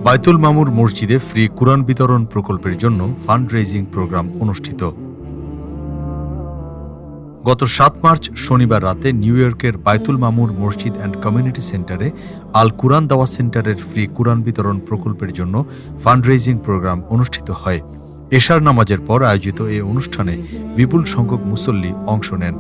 বায়তুল মামুর মসজিদে ফ্রি কুরআন বিতরণ প্রকল্পের জন্য ফান্ড রেইজিং প্রোগ্রাম অনুষ্ঠিত। গত ৭ মার্চ শনিবার রাতে নিউ ইয়র্কের বায়তুল মামুর মসজিদ অ্যান্ড কমিউনিটি সেন্টারে আল কুরআন দাওয়া সেন্টারের ফ্রি কুরআন বিতরণ প্রকল্পের জন্য ফান্ড রেইজিং প্রোগ্রাম অনুষ্ঠিত হয়। এশার নামাজের পর আয়োজিত এই অনুষ্ঠানে বিপুল সংখ্যক মুসল্লি অংশ নেন।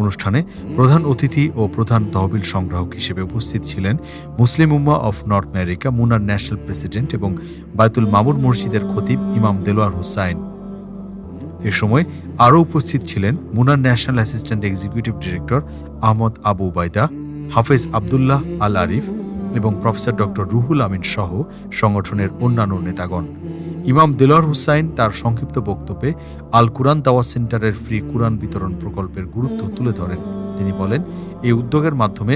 অনুষ্ঠানে প্রধান অতিথি ও প্রধান তহবিল সংগ্রাহক হিসেবে উপস্থিত ছিলেন Muslim Ummah of North America মুনার ন্যাশনাল প্রেসিডেন্ট এবং বায়তুল মামুর মসজিদের খতিব ইমাম দেলোয়ার হোসাইন। এ সময় আরও উপস্থিত ছিলেন মুনার national assistant executive director Ahmad Abu Ubaida, Hafez Abdullah আল আরিফ এবং প্রফেসর ডক্টর রুহুল আমিন সহ সংগঠনের অন্যান্য নেতাগণ। ইমাম দেলোয়ার হোসাইন তার সংক্ষিপ্ত বক্তব্যে আল কুরআন দাওয়া সেন্টারের ফ্রি কুরআন বিতরণ প্রকল্পের গুরুত্ব তুলে ধরেন। তিনি বলেন, এই উদ্যোগের মাধ্যমে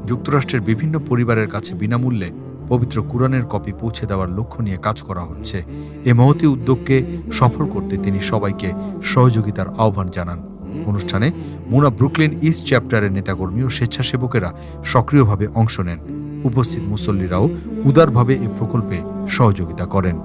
যুক্তরাষ্ট্রের বিভিন্ন পরিবারের কাছে বিনামূল্যে পবিত্র কুরআনের কপি পৌঁছে দেওয়ার লক্ষ্য নিয়ে কাজ করা হচ্ছে। এ মহতী উদ্যোগকে সফল করতে তিনি সবাইকে সহযোগিতার আহ্বান জানান। অনুষ্ঠানে মুনা ব্রুকলিন ইস্ট চ্যাপ্টারের নেতাকর্মী ও স্বেচ্ছাসেবকেরা সক্রিয়ভাবে অংশ নেন। উপস্থিত মুসল্লিরাও উদারভাবে এ প্রকল্পে সহযোগিতা করেন।